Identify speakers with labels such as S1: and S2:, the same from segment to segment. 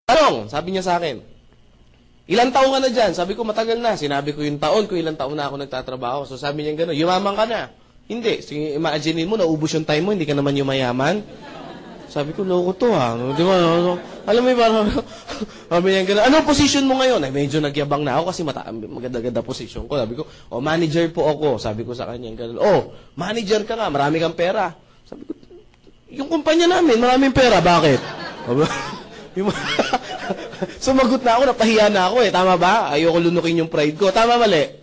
S1: Tanong, sabi niya sa akin, ilang taon ka na dyan? Sabi ko, matagal na. Sinabi ko yung taon, kung ilang taon na ako nagtatrabaho. So sabi niya gano'n, yumaman ka na. Hindi. Sige, imagine mo, naubos yung time mo, hindi ka naman yumayaman. Sabi ko, loko to ha. Di ba? Alam mo yung parang, sabi niya gano'n, anong position mo ngayon? Ay, medyo nagyabang na ako kasi maganda-ganda position ko. Sabi ko, manager po ako. Sabi ko sa kanya gano'n, manager ka nga, marami kang pera. Sabi ko, yung kumpanya namin, maraming pera, bakit? Sumagot na ako, napahiya na ako eh. Tama ba? Ayoko lunukin yung pride ko. Tama, mali?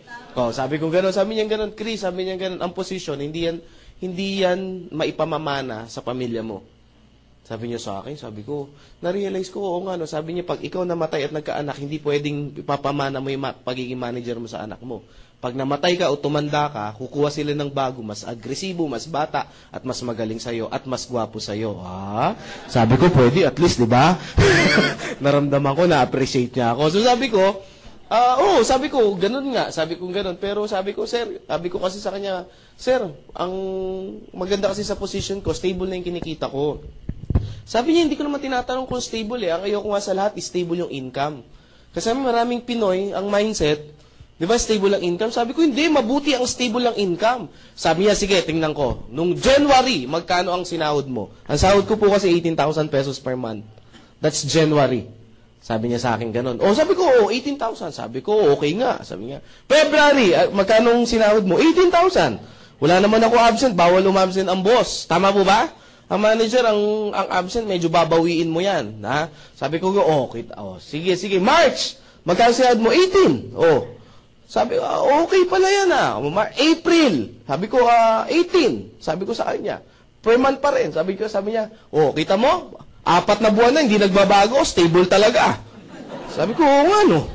S1: Sabi ko gano'n. Sabi niya gano'n, Chris, sabi niya gano'n, ang posisyon, hindi yan maipamamana sa pamilya mo. Sabi niya sa akin, sabi ko, na-realize ko, oo nga, no? Sabi niya, pag ikaw namatay at nagkaanak, hindi pwedeng ipapamana mo yung pagiging manager mo sa anak mo. Pag namatay ka o tumanda ka, kukuha sila ng bago, mas agresibo, mas bata, at mas magaling sa'yo, at mas gwapo sa'yo. Sabi ko, pwede, at least, di ba? Naramdaman ko, na-appreciate niya ako. So sabi ko, sabi ko, ganun nga. Sabi ko, ganun. Pero sabi ko, sir, sabi ko kasi sa kanya, sir, ang maganda kasi sa position ko, stable na yung kinikita ko. Sabi niya, hindi ko naman tinatanong kung stable eh. Ang ayoko nga sa lahat, stable yung income. Kasi maraming Pinoy, ang mindset, di ba stable ang income? Sabi ko, hindi, mabuti ang stable ang income. Sabi niya, sige, tingnan ko. Nung January, magkano ang sinahod mo? Ang sahod ko po kasi 18,000 pesos per month. That's January. Sabi niya sa akin ganun. Sabi ko, 18,000. Sabi ko, okay nga. Sabi niya, February, magkano ang sinahod mo? 18,000. Wala naman ako absent, bawal umabsent ang boss. Tama po ba? Ang manager, ang absent, medyo babawiin mo yan. Ha? Sabi ko, sige, March, magkano sinahod mo? 18. Sabi ko, okay pala yan April, sabi ko, 18. Sabi ko sa kanya, per month pa rin. Sabi niya, kita mo? 4 na buwan na, hindi nagbabago, stable talaga. Sabi ko, nga no.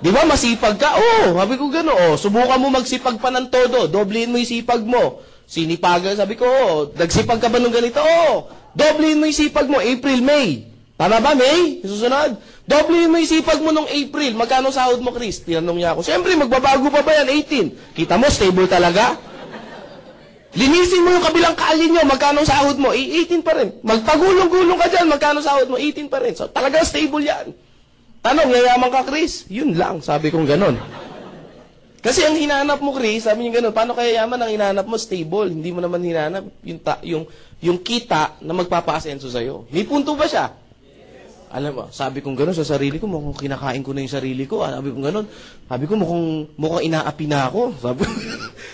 S1: Di ba, masipag ka? Sabi ko gano'n, subukan mo magsipag pa ng todo, doblein mo yung sipag mo. Sinipagan, sabi ko, nagsipag ka ba nung ganito? Doblein mo yung sipag mo, April, May. Tama ba, May? Susunod. Doblein mo yung sipag mo nung April. Magkano sahod mo, Chris? Tinanong niya ako. Siyempre, magbabago pa ba yan? 18. Kita mo, stable talaga? Linisin mo yung kabilang kali nyo. Magkano sahod mo? 18 pa rin. Magpagulong-gulong ka dyan. Magkano sahod mo? 18 pa rin. So, talaga stable yan. Tanong, yayaman ka, Chris? Yun lang. Sabi kong ganon. Kasi ang hinahanap mo, Chris, sabi niya gano'n, paano kaya yaman ang hinahanap mo? Stable. Hindi mo naman hinahanap yung kita na magpapa-asenso sa'yo. May punto ba siya? Yes. Alam mo, sabi kong gano'n sa sarili ko, mukhang kinakain ko na yung sarili ko. Sabi kong gano'n, sabi ko mukhang inaapi na ako.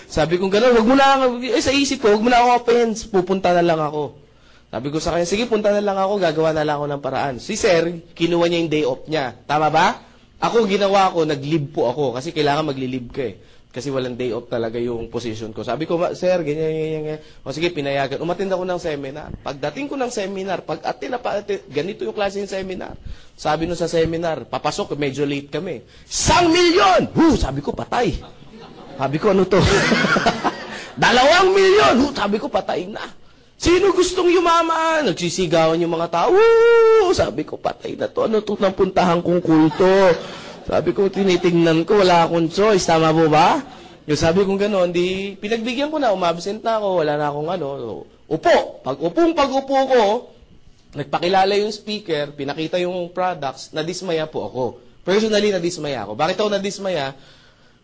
S1: Sabi kong gano'n, wag mo na, sa isip ko, wag mo na ako offense, pupunta na lang ako. Sabi ko sa kanya, sige, punta na lang ako, gagawa na lang ako ng paraan. Si Sir, kinuha niya yung day off niya. Tama ba? Ako, ginawa ko, nag-leave po ako kasi kailangan magli-leave ka eh. Kasi walang day off talaga yung position ko. Sabi ko, sir, ganyan. Sige, pinayagan. Umattend ako ng seminar. Pagdating ko ng seminar, ganito yung klase ng seminar. Sabi nun sa seminar, papasok, medyo late kami. 1,000,000! Sabi ko, patay. Sabi ko, ano to? 2 milyon! Sabi ko, patay na. Sino gustong yumaman? Nagsisigawan yung mga tao. Sabi ko, patay na to. Ano to nang puntahan kong kulto? Sabi ko, tinitingnan ko, wala akong choice. Tama po ba? Yung sabi kong gano'n, pinagbigyan ko na, umabsent na ako, wala na akong upo. Pag-upo ko, nagpakilala yung speaker, pinakita yung products, nadismaya po ako. Personally, nadismaya ako. Bakit ako nadismaya?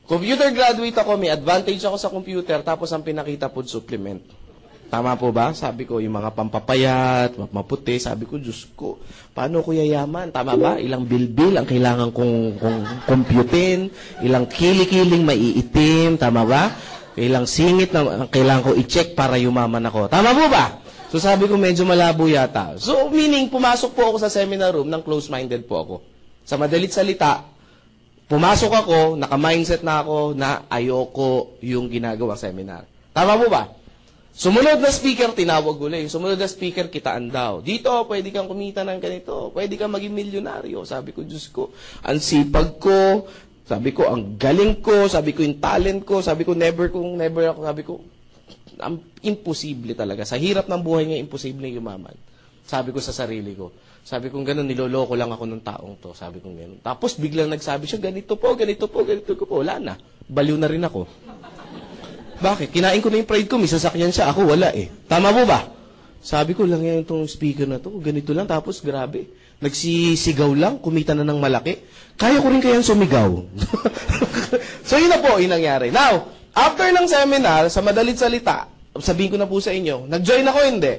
S1: Computer graduate ako, may advantage ako sa computer, tapos ang pinakita food supplement. Tama po ba? Sabi ko, yung mga pampapayat, maputi, sabi ko, Diyos ko, paano ko yayaman? Tama ba? Ilang bilbil ang kailangan kong computein, ilang kili-kiling maiitim, tama ba? Ilang singit na kailangan ko i-check para yumaman ako. Tama po ba? So sabi ko, medyo malabo yata. So meaning, pumasok po ako sa seminar room ng close-minded po ako. Sa madalit salita, pumasok ako, naka-mindset na ako na ayoko yung ginagawang seminar. Tama po ba? Sumunod na speaker, tinawag ulit. Sumunod na speaker, kitaan daw. Dito, pwede kang kumita ng ganito. Pwede kang maging milyonaryo. Sabi ko, Diyos ko, ang sipag ko. Sabi ko, ang galing ko. Sabi ko, yung talent ko. Sabi ko, never ako. Sabi ko, imposible talaga. Sa hirap ng buhay ngayon, imposible yumaman. Sabi ko sa sarili ko. Sabi ko, gano'n, niloloko lang ako ng taong to. Sabi ko, gano'n. Tapos, biglang nagsabi siya, ganito po. Wala na. Baliw na rin ako. Bakit? Kinain ko na yung pride ko, may sasakyan siya, ako wala eh. Tama po ba? Sabi ko lang yan itong speaker na to, ganito lang, tapos grabe. nagsisigaw lang, kumita na ng malaki. Kaya ko rin kayang sumigaw. So, yun na po yung nangyari. Now, after ng seminar, sa madalit salita, sabihin ko na po sa inyo, nag-join ako, hindi?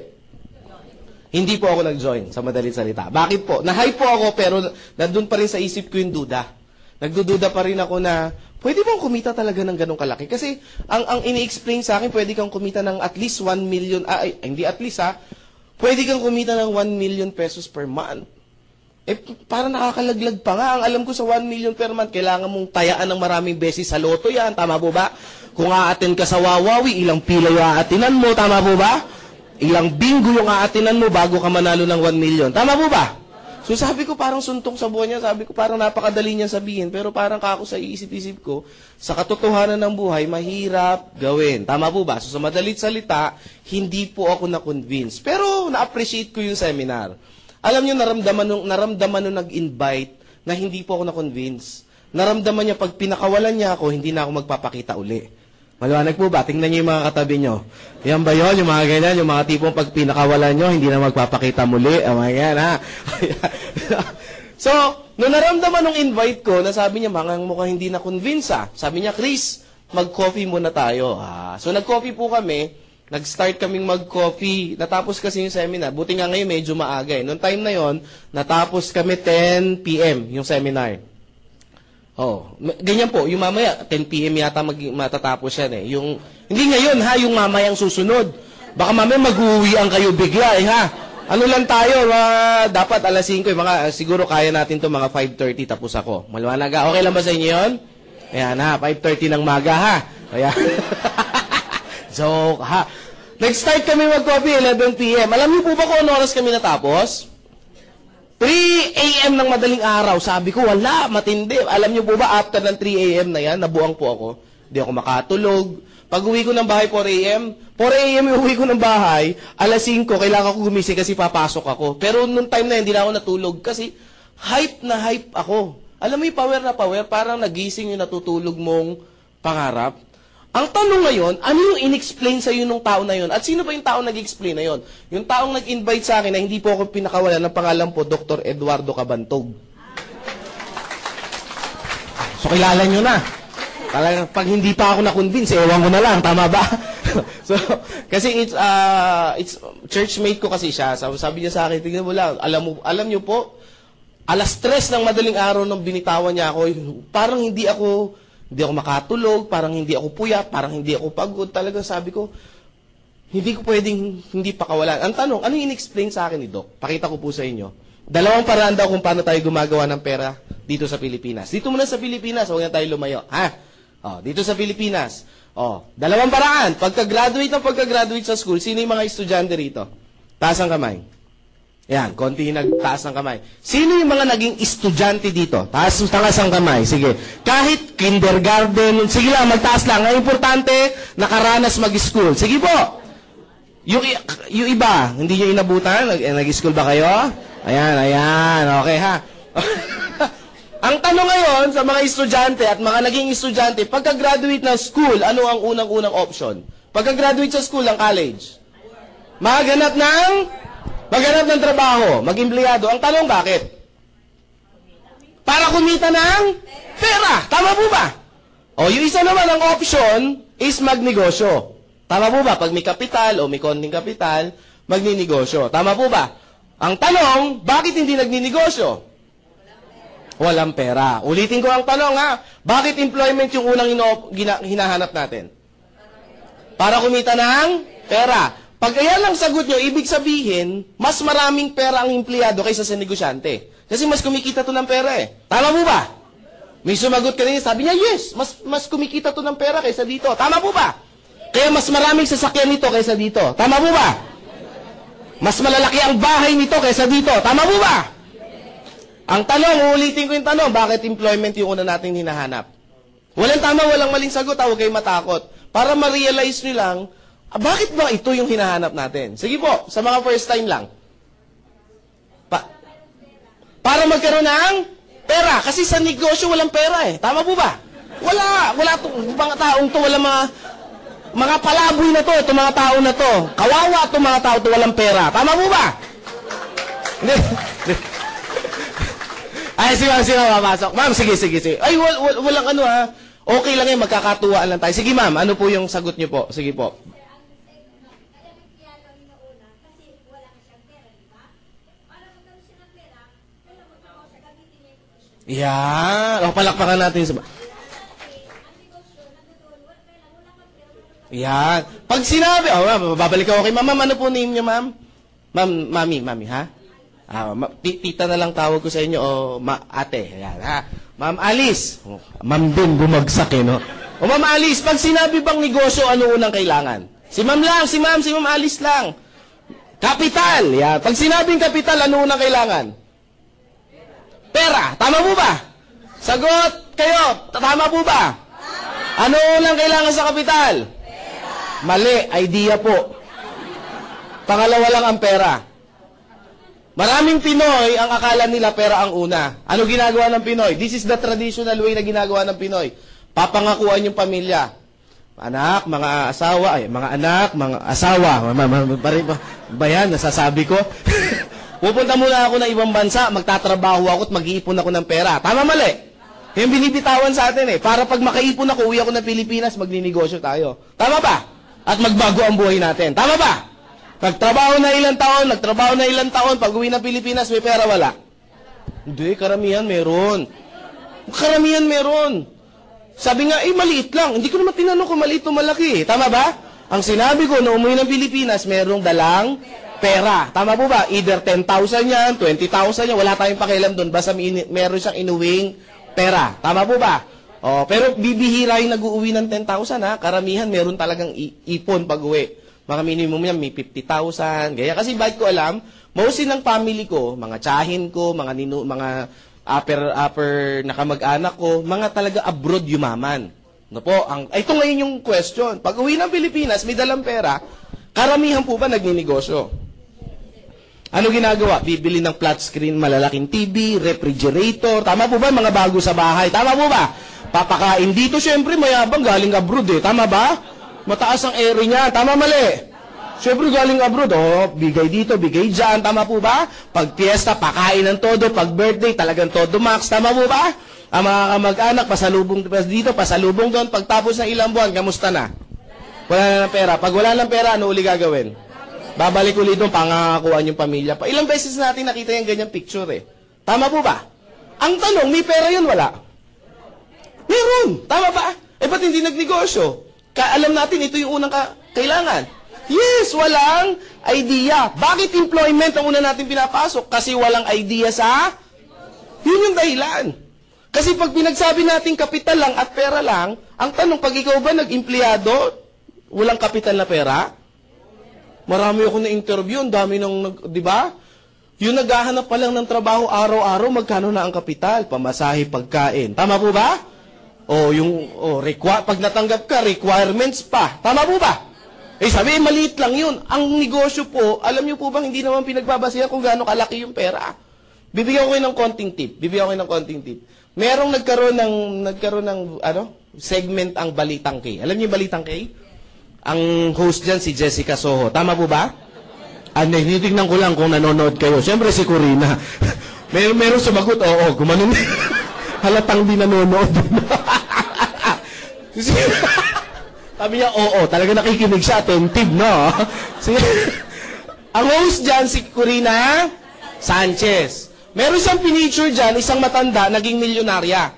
S1: Hindi po ako nag-join sa madalit salita. Bakit po? Na-hype po ako, pero nandun pa rin sa isip ko yung duda. Nagdududa pa rin ako na, pwede bang kumita talaga ng ganong kalaki? Kasi, ang ini-explain sa akin, pwede kang kumita ng at least 1 million, hindi at least pwede kang kumita ng 1 million pesos per month. Parang nakakalaglag pa nga. Ang alam ko sa 1 million per month, kailangan mong tayaan ng maraming beses sa loto yan. Tama po ba? Kung aatin ka sa Wawawi, ilang pila yung aatinan mo. Tama po ba? Ilang bingo yung aatinan mo bago ka manalo ng 1 million. Tama po ba? So sabi ko parang suntok sa buwan niya. Sabi ko parang napakadali niya sabihin. Pero parang kako sa iisip-isip ko, sa katotohanan ng buhay, mahirap gawin. Tama po ba? So sa madalit salita, hindi po ako na-convince. Pero na-appreciate ko yung seminar. Alam niyo, naramdaman nung nag-invite na hindi po ako na-convince. Naramdaman niya, pag pinakawalan niya ako, hindi na ako magpapakita uli. Maliwanag po ba? Tingnan niyo yung mga katabi niyo. Yan ba yun? Yung mga ganyan, yung mga tipong pag pinakawalan niyo, hindi na magpapakita muli. Yan, ha? So, nung naramdaman nung invite ko, na sabi niya, mukhang hindi na-convince, Sabi niya, Chris, mag-coffee muna tayo. So, nag-coffee po kami. Nag-start kaming mag-coffee. Natapos kasi yung seminar. Buti nga ngayon, medyo maaga. Noong time na yon, natapos kami 10 p.m. yung seminar. Ganyan po. Yung mamaya, 10 p.m. yata matatapos yan Yung, hindi ngayon yung mamayang susunod. Baka mamaya mag-uwian kayo bigla Ano lang tayo, dapat alas 5. Siguro kaya natin to mga 5:30 tapos ako. Maliwanag okay lang ba sa inyo yun? Ayan 5:30 ng maga Ayan. Joke, Nag-start kami mag-coffee, 11 p.m. Alam niyo po ba kung ano oras kami natapos? 3 a.m. ng madaling araw. Sabi ko, wala, matindi. Alam niyo po ba, after ng 3 a.m. na yan, nabuang po ako. Hindi ako makatulog. Pag uwi ko ng bahay, 4 a.m. 4 a.m. yung uwi ko ng bahay, alas 5, kailangan ko gumising kasi papasok ako. Pero nung time na yun, hindi na ako natulog kasi hype na hype ako. Alam mo yung power na power, parang nagising yung natutulog mong pangarap. Ang tanong ngayon, ano yung in-explain sa'yo nung tao na yun? At sino ba yung tao nag-explain na yun? Yung taong nag-invite sa akin na hindi po ako pinakawalan ng pangalan po, Dr. Eduardo Cabantog. So, kilala nyo na. Talagang pag hindi pa ako na-convince, ewan ko na lang. Tama ba? So, kasi it's churchmate ko kasi siya. Sabi niya sa akin, tignan mo lang, alam nyo po, alas 3 ng madaling araw nung binitawan niya ako, parang hindi ako makatulog, parang hindi ako puyat, parang hindi ako pagod. Talagang sabi ko, hindi ko pwedeng hindi pakawalan. Ang tanong, ano yung in-explain sa akin ni Doc? Pakita ko po sa inyo. 2 paraan daw kung paano tayo gumagawa ng pera dito sa Pilipinas. Dito muna sa Pilipinas, huwag na tayo lumayo. Dito sa Pilipinas. 2 paraan. Pagka-graduate sa school, sino yung mga estudyante rito? Taas ang kamay. Yan, konti nagtaas ng kamay. Sino yung mga naging estudyante dito? Taas ang kamay. Sige. Kahit kindergarten, sige lang, magtaas lang. Ang importante, nakaranas mag-school. Sige po. Yung iba, hindi nyo inabutan? Nag-school ba kayo? Ayan. Okay, Ang tanong ngayon sa mga estudyante at mga naging estudyante, pagka-graduate ng school, ano ang unang-unang option? Pagka-graduate sa school, ang college? Maghanap ng trabaho, mag-empleyado. Ang tanong, bakit? Para kumita ng pera. Tama po ba? Yung isa naman ang option is magnegosyo. Tama po ba? Pag may kapital o may konting kapital, magninegosyo. Tama po ba? Ang tanong, bakit hindi nagninegosyo? Walang pera. Ulitin ko ang tanong bakit employment yung unang hinahanap natin? Para kumita ng pera. Pag ayan lang sagot nyo, ibig sabihin, mas maraming pera ang empleyado kaysa sa negosyante. Kasi mas kumikita to ng pera Tama po ba? May sumagot kanina, sabi niya, yes, mas kumikita to ng pera kaysa dito. Tama po ba? Kaya mas maraming sasakyan nito kaysa dito. Tama po ba? Mas malalaki ang bahay nito kaysa dito. Tama po ba? Ang tanong, uulitin ko yung tanong, bakit employment yung una natin hinahanap? Walang tama, walang maling sagot, huwag kayong matakot. Para ma-realize nyo lang, bakit ba ito yung hinahanap natin? Sige po, sa mga first time lang. Para magkaroon ng pera. Kasi sa negosyo, walang pera Tama po ba? Wala mga taong to, walang mga palaboy na to, itong mga tao na to. Kawawa itong mga tao to, walang pera. Tama po ba? Ay, si ma'am, papasok. Ma'am, sige. Ay, walang ano ha. Okay lang yan, magkakatuwaan lang tayo. Sige ma'am, ano po yung sagot niyo po? Sige po. Yan. O, palakpakan natin sa... Yan. Pag sinabi, babalik ako kay ma'am. Ma'am, ano po name niyo, ma'am? Mami, ha? Tita na lang tawag ko sa inyo, o ate. Yan, ha? Ma'am Alice. Ma'am din, bumagsak no? O Ma'am Alice, pag sinabi bang negosyo, ano unang kailangan? Si ma'am Alice lang. Kapital. Yan. Pag sinabing kapital, ano unang kailangan? Pera. Tama po ba? Sagot kayo. Tama po ba? Ano unang kailangan sa kapital? Mali. Idea po. Pangalawa lang ang pera. Maraming Pinoy, ang akala nila pera ang una. Ano ginagawa ng Pinoy? This is the traditional way na ginagawa ng Pinoy. Papangakuan yung pamilya. Anak, mga asawa, mga anak, mga asawa. Bayan, nasasabi ko. Pupunta muna ako ng ibang bansa, magtatrabaho ako at mag-iipon ako ng pera. Tama, mali? Yung binibitawan sa atin para pag makaipon ako, uwi ako ng Pilipinas, magninegosyo tayo. Tama ba? At magbago ang buhay natin. Tama ba? Nagtrabaho na ilang taon, pag uwi ng Pilipinas, may pera wala. Hindi, karamihan meron. Sabi nga, maliit lang. Hindi ko naman tinanong kung maliit o malaki. Tama ba? Ang sinabi ko, na umuwi ng Pilipinas, merong dalang pera. Tama po ba? Either 10,000 yan, 20,000 yan, wala tayong pakialam doon. Basta meron siyang inuwing pera. Tama po ba? Pero bibihira yung nag-uuwi ng 10,000 ha. Karamihan meron talagang ipon pag uwi. Mga minimum yan, may 50,000. Gaya kasi bakit ko alam, mostly ng family ko, mga tsahin ko, mga upper na kamag-anak ko, mga talaga abroad yumaman. No po, ito ngayon yung question. Pag uwi ng Pilipinas, may dalang pera, karamihan po ba nagninegosyo? Ano ginagawa? Bibili ng flat screen, malalaking TV, refrigerator. Tama po ba? Mga bago sa bahay. Tama po ba? Papakain dito, syempre, mayabang galing abroad Tama ba? Mataas ang ere niya. Tama, mali? Syempre, galing abroad. Bigay dito, bigay dyan. Tama po ba? Pag fiesta, pakain ng todo. Pag birthday, talagang todo max. Tama po ba? Ang mga kamag-anak, pasalubong dito, pasalubong doon. Pagtapos ng ilang buwan, kamusta na? Wala na ng pera. Pag wala ng pera, ano uli gagawin? Babalik ulit doon, pangakakuan yung pamilya pa. Ilang beses natin nakita yung ganyang picture Tama po ba? Ang tanong, may pera yun, wala? Meron. Tama ba? Ba't hindi nagnegosyo? Alam natin, ito yung unang kailangan. Yes, walang idea. Bakit employment ang una natin pinapasok? Kasi walang idea sa... Yun yung dahilan. Kasi pag pinagsabi natin kapital lang at pera lang, ang tanong, pag ikaw ba nag-empleyado, walang kapital na pera? Marami ako na-interview, ang dami ng, di ba? Yung naghahanap pa lang ng trabaho araw-araw, magkano na ang kapital? Pamasahe, pagkain. Tama po ba? Pag natanggap ka, requirements pa. Tama po ba? Sabi, maliit lang yun. Ang negosyo po, alam niyo po bang hindi naman pinagbabasihan kung gaano kalaki yung pera? Bibigyan ko kayo ng konting tip. Merong nagkaroon ng segment ang Balitang K. Alam niyo yung Balitang K? Ang host dyan, si Jessica Soho. Tama po ba? Tinitignan ko lang kung nanonood kayo. Siyempre si Corina. Meron sumagot, oo, gumanon. Halatang di nanonood. Sabi niya, oo, talaga nakikinig siya, attentive, no? Ang host dyan, si Corina Sanchez. Meron siyang pinicture dyan, isang matanda, naging milyonarya.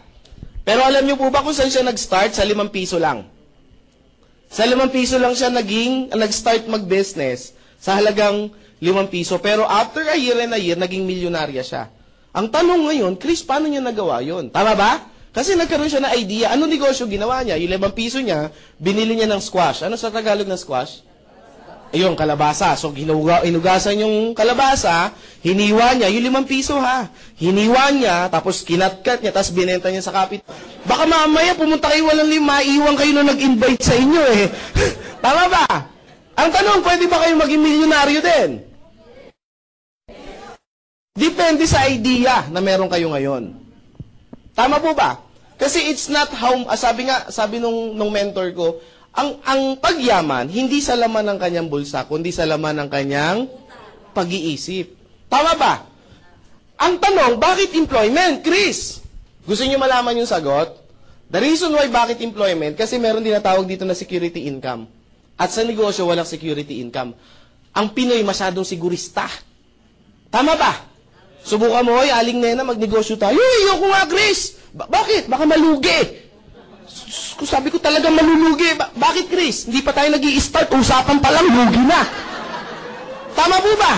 S1: Pero alam niyo po ba kung saan siya nag-start? Sa 5 piso lang. Sa 5 piso lang siya nag-start mag-business sa halagang 5 piso. Pero after a year and a year, naging milyonarya siya. Ang tanong ngayon, Chris, paano niya nagawa yun? Tama ba? Kasi nagkaroon siya ng idea. Ano negosyo ginawa niya? Yung 5 piso niya, binili niya ng squash. Ano sa Tagalog ng squash? Ayun, kalabasa. So, inugasan yung kalabasa, hiniwa niya, yung 5 piso ha. Hiniwa niya, tapos kinatkat niya, tapos binenta niya sa kapit. Baka mamaya pumunta kayo walang maiiwan kayo na nag-invite sa inyo Tama ba? Ang tanong, pwede ba kayo maging milyonaryo din? Depende sa idea na meron kayo ngayon. Tama po ba? Kasi it's not how, sabi nung mentor ko, ang pagyaman, hindi sa laman ng kanyang bulsa, kundi sa laman ng kanyang pag-iisip. Tama ba? Ang tanong, bakit employment, Chris? Gusto niyo malaman yung sagot? The reason why bakit employment, kasi meron din natawag dito na security income. At sa negosyo, walang security income. Ang Pinoy masyadong sigurista. Tama ba? Subukan mo, hoy, aling nena, magnegosyo tayo. Ayoko nga, Chris! Bakit? Baka malugi. Sabi ko talaga malulugi. Bakit, Chris? Hindi pa tayo nag-i-start. Usapan pa lang, lugi na. Tama po ba?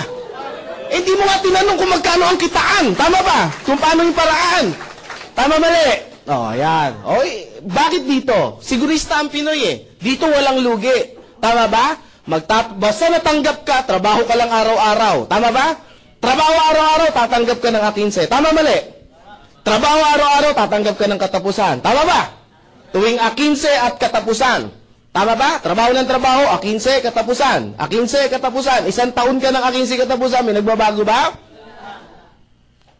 S1: Hindi mo nga tinanong kung magkano ang kitaan. Tama ba? Kung paano yung paraan. Tama mali? Ayan. Oy, bakit dito? Sigurista ang Pinoy eh. Dito walang lugi. Tama ba? Basta natanggap ka, trabaho ka lang araw-araw. Tama ba? Trabaho araw-araw, tatanggap ka ng A15. Tama mali? Trabaho araw-araw, tatanggap ka ng katapusan. Tama ba? Tuwing A15 at katapusan. Tama ba? Trabaho ng trabaho, A15, katapusan. A15, katapusan. 1 taon ka ng A15 katapusan, may nagbabago ba?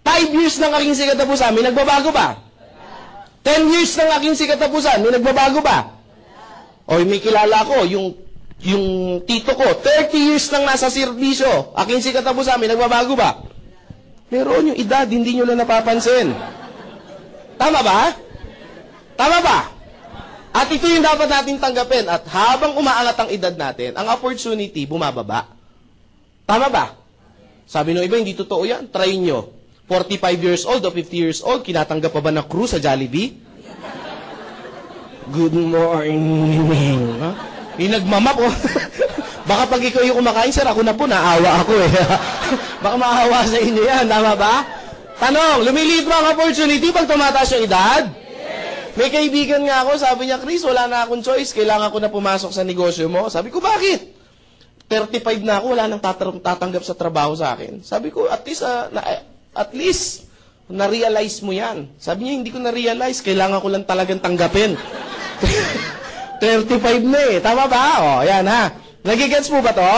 S1: 5 years ng A15 katapusan, may nagbabago ba? 10 years ng A15 katapusan, may nagbabago ba? O may kilala ko, yung tito ko, 30 years nang nasa serbisyo, A15 katapusan, may nagbabago ba? Meron yung edad, hindi nyo lang napapansin. Tama ba? Tama ba? At ito yung dapat natin tanggapin. At habang umaangat ang edad natin, ang opportunity bumababa. Tama ba? Sabi ng iba, hindi totoo yan. Try nyo. 45 years old o 50 years old, kinatanggap pa ba na crew sa Jollibee? Good morning. Huh? Yung nagmamap, oh. Baka pag ikaw yung kumakain, sir, ako na po, naawa ako eh. Baka maawa sa inyo yan, tama ba? Tanong, lumiliit ba ang opportunity pag tumataas yung edad? May kaibigan nga ako, sabi niya, Chris, wala na akong choice, kailangan ko na pumasok sa negosyo mo. Sabi ko, bakit? 35 na ako, wala nang tatanggap sa trabaho sa akin. Sabi ko, at least, na-realize mo yan. Sabi niya, hindi ko na-realize, kailangan ko lang talagang tanggapin. 35 na eh, tama ba? O, yan ha. Nagigets mo ba to?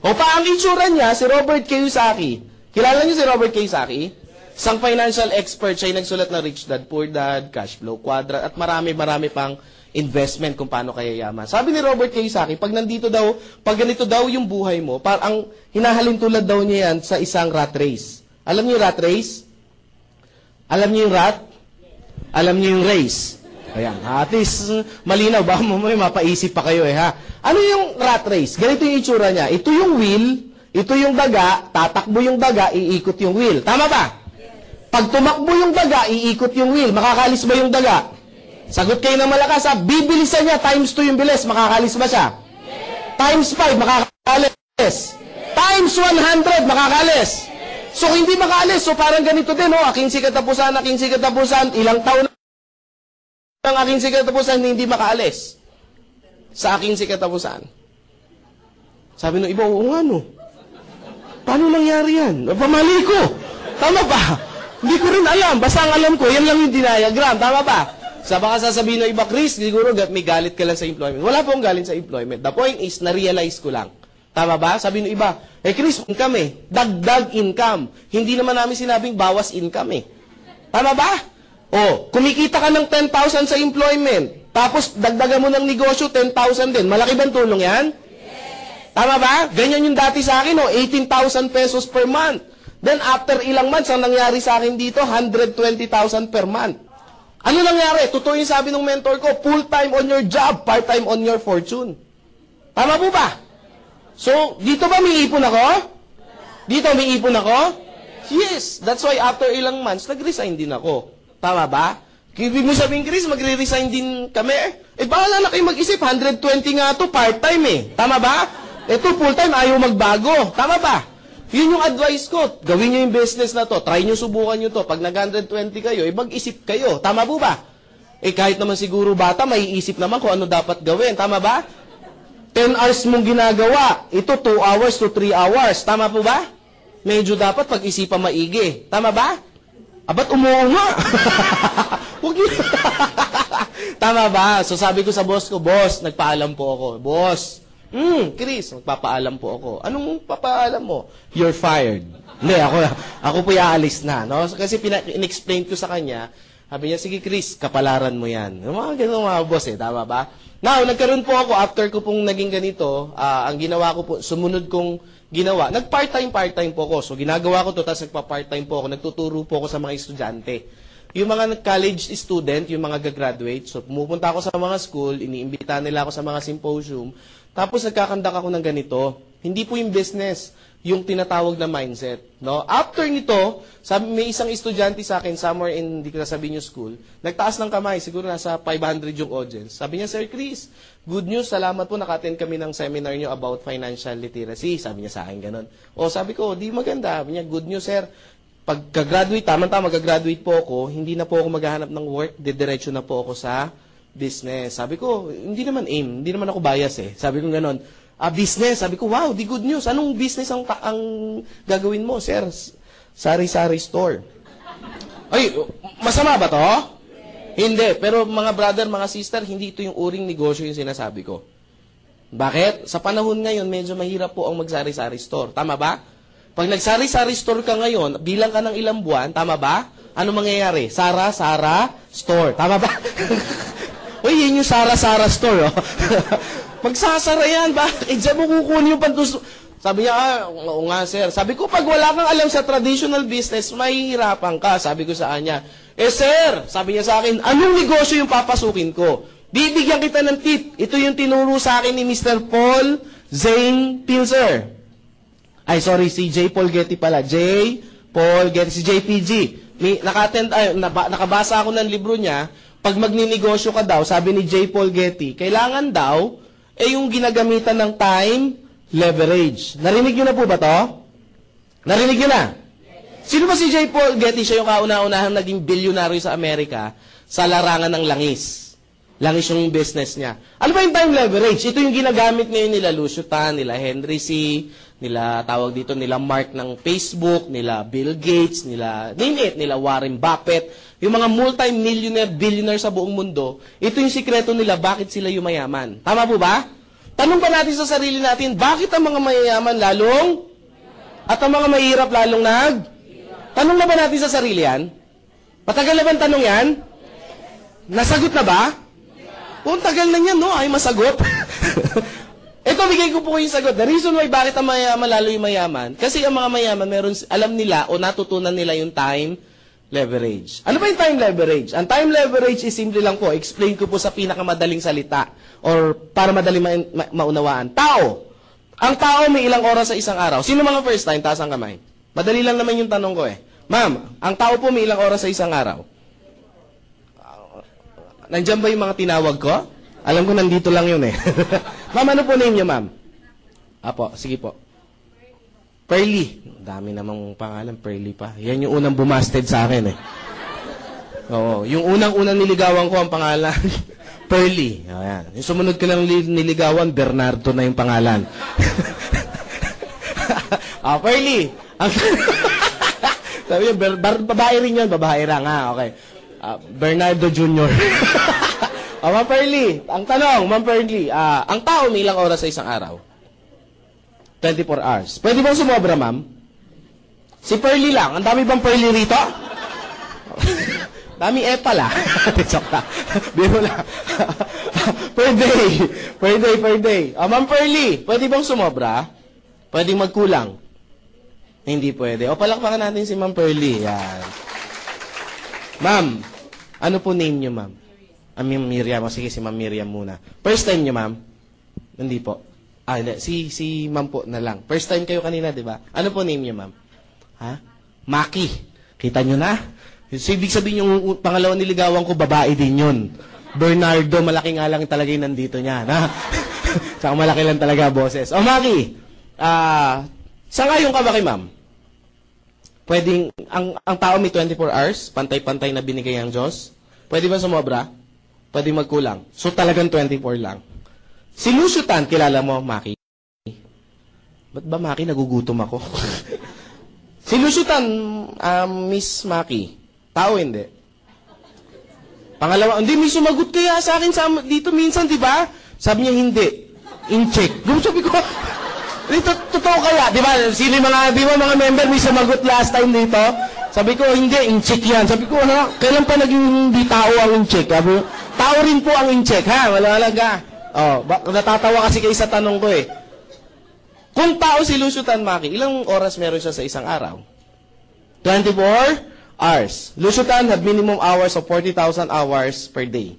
S1: O, ang itsura niya, si Robert Kiyosaki. Kilala niyo si Robert Kiyosaki? Isang financial expert, siya yung nagsulat ng Rich Dad, Poor Dad, Cash Flow Quadrant, at marami pang investment kung paano kaya yaman. Sabi ni Robert Kiyosaki, pag ganito daw yung buhay mo, parang hinahalin tulad daw niya yan sa isang rat race. Alam niyo yung rat race? Alam niyo yung rat? Alam niyo yung race? Ayan, at least malinaw, baka may mapaisip pa kayo eh ha. Ano yung rat race? Ganito yung itsura niya. Ito yung wheel, ito yung daga, tatakbo yung daga, iikot yung wheel. Tama ba? Pag tumakbo yung daga, iikot yung wheel. Makakalis ba yung daga? Sagot kayo ng malakas, ha? Bibilisan niya, times 2 yung bilis. Makakalis ba siya? Times 5, makakalis. Times 100, makakalis. So, hindi makaalis. So, parang ganito din, aking katapusan, ilang taon ang aking katapusan, hindi makaalis. Sa aking katapusan. Sabi nung iba, oo nga, no? Paano nangyari yan? Pamali ko. Tama ba? Hindi ko rin alam. Basta ang alam ko, yan lang yung diagram. Tama ba? Baka sasabihin ng iba, Chris, siguro may galit ka lang sa employment. Wala pong galit sa employment. The point is, na-realize ko lang. Tama ba? Sabi ng iba, Chris, income eh. Dagdag income. Hindi naman namin sinabing bawas income eh. Tama ba? Kumikita ka ng 10,000 sa employment. Tapos, dagdagan mo ng negosyo, 10,000 din. Malaki bang tulong yan? Yes. Tama ba? Ganyan yung dati sa akin, 18,000 pesos per month. Then, after ilang months, ang nangyari sa akin dito, 120,000 per month. Ano nangyari? Totoo yung sabi ng mentor ko, full-time on your job, part-time on your fortune. Tama po ba? So, dito ba may ipon ako? Dito may ipon ako? Yes. That's why after ilang months, nag-resign din ako. Tama ba? Ibig mo sabihin, Chris, magre-resign din kami? Bahala na kayo mag-isip, 120 nga to part-time eh. Tama ba? Ito, full-time, ayaw magbago. Tama ba? Yun yung advice ko. Gawin nyo yung business na to. Try nyo, subukan nyo to. Pag nag-120 kayo, mag-isip kayo. Tama po ba? Kahit naman siguro bata, maiisip naman kung ano dapat gawin. Tama ba? 10 hours mong ginagawa. Ito, 2 hours to 3 hours. Tama po ba? Medyo dapat pag-isipan maigi. Tama ba? Ba't umuunga? Huwag yun. Tama ba? So sabi ko sa boss ko, boss, nagpaalam po ako. Boss, Chris, magpapaalam po ako. Anong papaalam mo? You're fired. Hindi, ako po aalis na. No? Kasi in-explain ko sa kanya, sabi niya, sige Chris, kapalaran mo yan. Mga ganun mga boss eh, tama ba? Now, nagkaroon po ako, after ko pong naging ganito, ang ginawa ko po, sumunod kong ginawa, part-time po ako. So, ginagawa ko to, tapos nagpa-part-time po ako, nagtuturo po ako sa mga estudyante. Yung mga college student, yung mga gagraduate, so pumupunta ako sa mga school, iniimbita nila ako sa mga symposium, tapos nagkakandak ako ng ganito. Hindi po yung business, yung tinatawag na mindset. No? After nito, may isang estudyante sa akin, somewhere in, hindi ko nasabihin yung school, nagtaas ng kamay, siguro nasa 500 yung audience. Sabi niya, Sir Chris, good news, salamat po, naka-attend kami ng seminar niyo about financial literacy. Sabi niya sa akin ganun. O sabi ko, di maganda. Sabi niya, good news, sir. Pagka-graduate, tama-tama, mag-graduate po ako, hindi na po ako maghahanap ng work, didiretso na po ako sa business. Sabi ko, hindi naman aim, hindi naman ako bias eh. Sabi ko gano'n, business. Sabi ko, wow, di good news. Anong business ang gagawin mo, sir? Sari-sari store. Ay, masama ba to? Hindi. Pero mga brother, mga sister, hindi ito yung uring negosyo yung sinasabi ko. Bakit? Sa panahon ngayon, medyo mahirap po ang mag-sari-sari store. Tama ba? Pag nag-sari-sari store ka ngayon, bilang ka ng ilang buwan, tama ba? Ano mangyayari? Sara store. Tama ba? Uy, yun yung Sara store. Oh. Magsasara yan. Bakit? Diyan mo kukunin yung pantus... Sabi niya, oo nga sir. Sabi ko, pag wala kang alam sa traditional business, mahihirapan ka. Sabi ko sa kanya, sir, sabi niya sa akin, anong negosyo yung papasukin ko? Bibigyan kita ng tip. Ito yung tinuro sa akin ni Mr. Paul Zane Pilzer. Ay, sorry, si J. Paul Getty pala. J. Paul Getty, si JPG. Nakabasa ako ng libro niya, pag magninegosyo ka daw, sabi ni J. Paul Getty, kailangan daw, yung ginagamitan ng time leverage. Narinig niyo na po ba to? Narinig niyo na? Sino ba si J. Paul Getty? Siya yung kauna-unahang naging bilyonaryo sa Amerika sa larangan ng langis. Langis yung business niya. Ano ba yung time leverage? Ito yung ginagamit ngayon nila Lucio Tan, nila Henry C., nila tawag dito, nila Mark ng Facebook, nila Bill Gates, nila name it, nila Warren Buffett, yung mga multi-millionaire, billionaire sa buong mundo, ito yung sikreto nila, bakit sila yumayaman. Tama po ba? Tanong ba natin sa sarili natin, bakit ang mga mayayaman lalong at ang mga mahirap lalong Tanong na ba natin sa sarili yan? Matagal na ba ang tanong yan? Nasagot na ba? Kung tagal na yan, no? Ay masagot. Ito, bigay ko po yung sagot. The reason why bakit ang mayaman lalo yung mayaman, kasi ang mga mayaman, alam nila o natutunan nila yung time leverage. Ano ba yung time leverage? Ang time leverage is simple lang po. Explain ko po sa pinakamadaling salita or para madaling maunawaan. Tao. Ang tao may ilang oras sa isang araw. Sino mga first time? Taas ang kamay. Madali lang naman yung tanong ko eh. Ma'am, ang tao po may ilang oras sa isang araw? Nandiyan ba yung mga tinawag ko? Alam ko nandito lang yun eh. Ma'am, ano po name niyo, ma'am? Apo, sige po. Pearly. Dami namang pangalan, Pearly pa. Yan yung unang bumasted sa akin eh. Oo, yung unang-unang niligawan ko ang pangalan, Pearly. Ayan. Yung sumunod ko lang niligawan, Bernardo na yung pangalan. Pearly. Sabi niya, babae rin yun, babae lang. Okay. Bernardo Jr. Ma'am Pearly, ang tanong, Ma'am Pearly, ang tao may ilang oras sa isang araw? 24 hours. Pwede bang sumobra, ma'am? Si Pearly lang. Ang dami bang Pearly rito? Dami pala. Joke lang. Biro lang. Per day. Ma'am Pearly, pwede bang sumobra? Pwede magkulang? Hindi pwede. O, palakpakan natin si Ma'am Pearly. Yan. Ma'am, ano po name niyo, ma'am? Miriam. Sige, si Ma'am Miriam muna. First time niyo, ma'am? Hindi po. Hindi. Si ma'am po na lang. First time kayo kanina, di ba? Ano po name niyo, ma'am? Ha? Maki. Kita niyo na? So, ibig sabihin yung pangalawang niligawan ko, babae din yun. Bernardo, malaki nga lang talaga yung nandito niya. Ha? Tsaka malaki lang talaga, boses. O, Maki, sangayon ka ba kay ma'am? Pwedeng, ang tao may 24 hours, pantay-pantay na binigay ang Diyos. Pwede ba sumobra? Pwede magkulang. So talagang 24 lang. Si Lucio Tan, kilala mo, Maki? Ba't ba, Maki, nagugutom ako? Si Lucio Tan, Miss Maki, tao hindi? Pangalawa, hindi, may sumagot kaya sa akin dito minsan, di ba? Sabi niya, hindi. In-check. Sabi ko, totoo kaya? Di ba? Sino mga member may sumagot last time dito? Sabi ko, hindi, in-check yan. Sabi ko, kailan pa naging hindi tao ang in-check? Sabi ko, tao rin po ang in-check, ha? Wala ka. Natatawa kasi kayo sa tanong ko eh. Kung tao si Lucio Tan, ilang oras meron siya sa isang araw? 24 hours. Lucio Tan have minimum hours of 40,000 hours per day.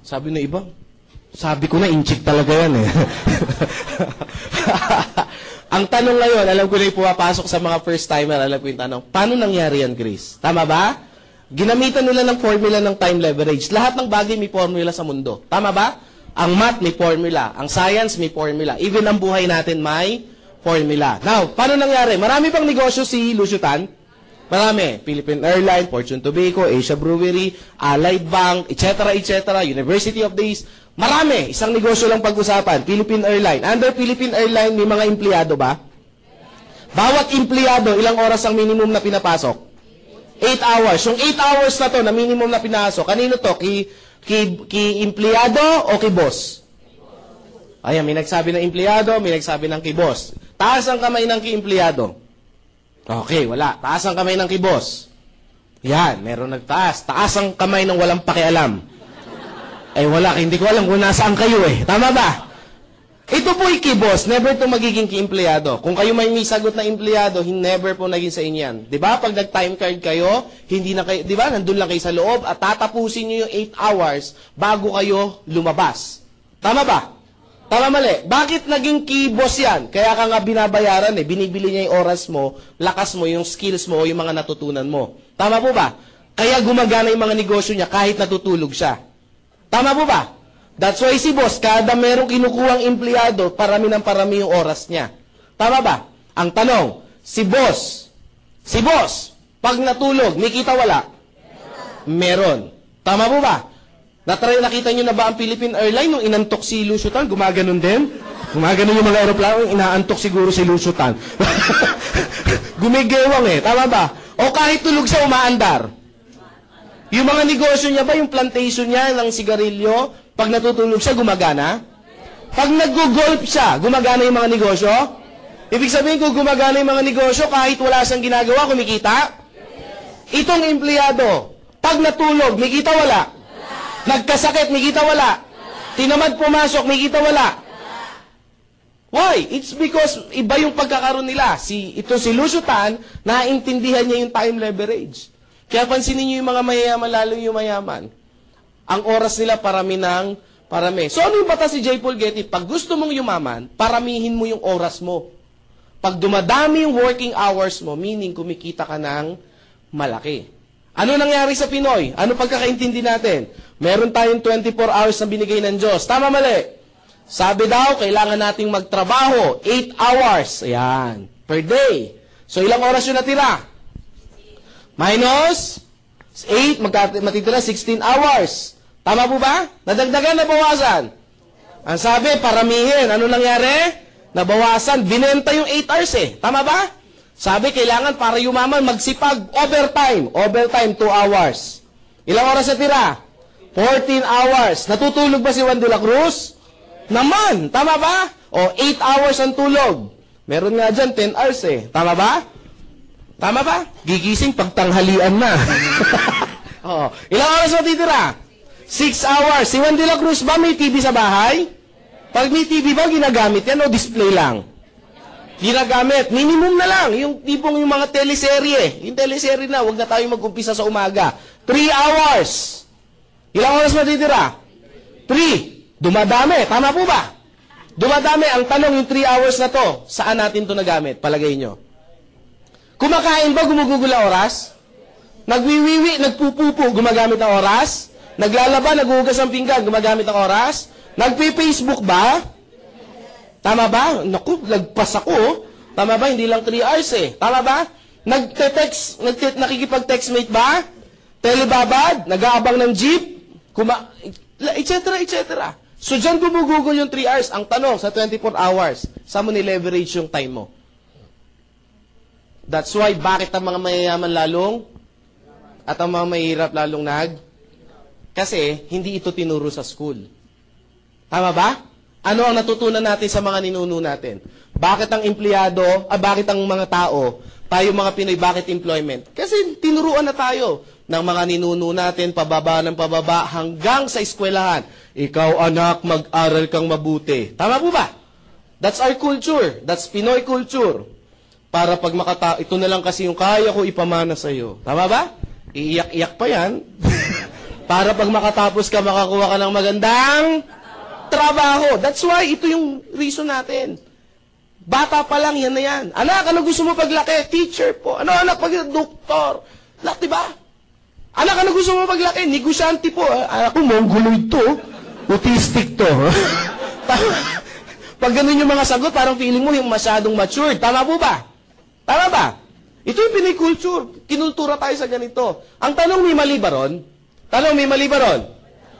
S1: Sabi ng iba, sabi ko na, inchik talaga yan eh. Ang tanong ngayon, alam ko na yung pumapasok sa mga first-timer, alam ko yung tanong, paano nangyari yan, Chris? Tama ba? Ginamitan nila ng formula ng time leverage. Lahat ng bagay may formula sa mundo. Tama ba? Ang math may formula. Ang science may formula. Even ang buhay natin may formula. Now, paano nangyari? Marami pang negosyo si Lucio Tan. Marami. Philippine Airlines, Fortune Tobacco, Asia Brewery, Allied Bank, etc., etc., University of the East. Marami. Isang negosyo lang pag-usapan. Philippine Airlines. Under Philippine Airlines, may mga empleyado ba? Bawat empleyado, ilang oras ang minimum na pinapasok? 8 hours. Yung 8 hours na to, na minimum na pinasok, kanino to? Ki empleyado o ki boss? Ayan, may nagsabi ng empleyado, may nagsabi ng ki boss. Taas ang kamay ng ki empleyado. Okay, wala. Taas ang kamay ng ki boss. Yan, meron nagtaas. Taas ang kamay ng walang pakialam. Eh wala, hindi ko alam kung nasaan kayo eh. Tama ba? Ito po ki boss, never to magiging ki empleyado. Kung kayo may sagot na empleyado, never po naging sa inyo yan. 'Di ba? Pag nag-time card kayo, hindi na kayo, 'di ba? Nandun lang kayo sa loob at tatapusin niyo yung 8 hours bago kayo lumabas. Tama ba? Tama mali. Bakit naging ki boss yan? Kaya ka nga binabayaran eh. Binibili niya yung oras mo, lakas mo, yung skills mo, yung mga natutunan mo. Tama po ba? Kaya gumagana yung mga negosyo niya kahit natutulog siya. Tama po ba? That's why si boss, kada merong kinukuhang empleyado, parami ng parami yung oras niya. Tama ba? Ang tanong, si boss, pag natulog, may kita wala? Meron. Tama po ba? Nakita nyo na ba ang Philippine Airlines nung inantok si Lucio Tan? Gumaganon din? Gumaganon yung mga aeroplano, inaantok siguro si Lucio Tan. Gumigewang eh. Tama ba? O kahit tulog siya, umaandar. Yung mga negosyo niya ba, yung plantation niya ng sigarilyo, pag natutulog siya, gumagana? Pag nag-golf siya, gumagana yung mga negosyo? Ibig sabihin kung gumagana yung mga negosyo, kahit wala siyang ginagawa, kumikita? Itong empleyado, pag natulog, may kita wala? Nagkasakit, may kita wala? Tinamad pumasok, may kita wala? Why? It's because iba yung pagkakaroon nila. Ito si Lucio Tan, naintindihan niya yung time leverage. Kaya pansinin niyo yung mga mayayaman, lalo yung mayaman. Ang oras nila parami. So ano yung batas si J. Paul Getty? Pag gusto mong yumaman, paramihin mo yung oras mo. Pag dumadami yung working hours mo, meaning kumikita ka ng malaki. Ano nangyari sa Pinoy? Ano pagkakaintindi natin? Meron tayong 24 hours na binigay ng Diyos. Tama mali? Sabi daw, kailangan nating magtrabaho 8 hours. Ayan. Per day. So ilang oras yung natira? Minus 8, matitira 16 hours. Tama po ba? Nadagdagan, nabawasan? Ang sabi, paramihin. Ano nangyari? Nabawasan. Binenta yung 8 hours eh. Tama ba? Sabi, kailangan para yumaman, magsipag. Overtime. Overtime, 2 hours. Ilang oras na tira? 14 hours. Natutulog ba si Juan de la Cruz? Naman. Tama ba? O, 8 hours ang tulog. Meron nga dyan, 10 hours eh. Tama ba? Tama ba? Gigising pagtanghalian na. Oo. Ilang oras matitira? 6 hours. Si Juan de la Cruz ba may TV sa bahay? Pag may TV ba, ginagamit yan o display lang? Ginagamit. Minimum na lang. Yung tipong yung mga teleserye. Yung teleserye na, huwag na tayo mag-umpisa sa umaga. 3 hours. Ilang oras matitira? 3. Dumadami. Tama po ba? Dumadami. Ang tanong, yung 3 hours na to, saan natin to nagamit? Palagay nyo. Kumakain ba, gumugugol ang oras? Nagwiwiwi, nagpupupo, gumagamit ang oras? Naglalaba, naghuhugas ng pinggan, gumagamit ang oras? Nagpi-Facebook ba? Tama ba? Naku, lagpas ako. Tama ba? Hindi lang 3 hours eh. Tama ba? Nagte-text, nakikipag-textmate ba? Telebabad, nag-aabang ng jeep, etc., etc. So, dyan gumugugol yung 3 hours. Ang tanong, sa 24 hours, saan mo ni-leverage yung time mo? That's why, bakit ang mga mayayaman lalong at ang mga mahirap lalong Kasi, hindi ito tinuro sa school. Tama ba? Ano ang natutunan natin sa mga ninuno natin? Bakit ang empleyado, bakit ang mga tao, tayo mga Pinoy, bakit employment? Kasi tinuruan na tayo. ng mga ninuno natin, pababa ng pababa, hanggang sa eskwelahan. Ikaw, anak, mag-aral kang mabuti. Tama po ba? That's our culture. That's Pinoy culture. Para pag ito na lang kasi yung kaya ko ipamana sa'yo. Tama ba? Iiyak-iyak pa yan. Para pag makatapos ka, makakuha ka ng magandang trabaho. That's why, ito yung reason natin. Bata pa lang, yan na yan. Anak, ano gusto mo paglaki? Teacher po. Ano, anak, doktor? Lahat, diba? Anak, ano gusto mo paglaki? Negosyante po. Anak ko, mongoloid to. Autistic to. Pag ganun yung mga sagot, parang feeling mo yung masyadong matured. Tama po ba? Tama ba? Ito yung Pinoy culture. Kinultura tayo sa ganito. Ang tanong, may mali ba ron? Tanong, may mali ba ron?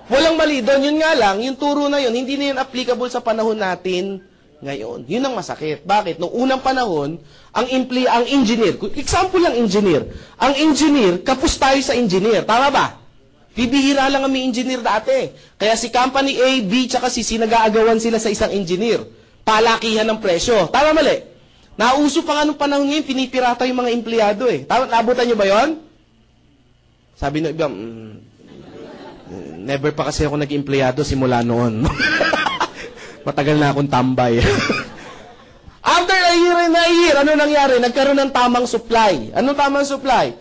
S1: Walang mali doon. Yun nga lang, yung turo na yun, hindi na yun applicable sa panahon natin ngayon. Yun ang masakit. Bakit? Noong unang panahon, ang engineer, example lang engineer, ang engineer, kapos tayo sa engineer. Tama ba? Bibihira lang ang may engineer dati. Kaya si company A, B, tsaka si C, nag-aagawan sila sa isang engineer. Palakihan ng presyo. Tama mali? Nauso pa nga nung panahon ngayon, pinipirata yung mga empleyado eh. Tama, naabutan nyo ba yon? Sabi nung iba, never pa kasi ako nag-empleyado simula noon. Matagal na akong tambay. After a year, ano nangyari? Nagkaroon ng tamang supply. Anong tamang supply?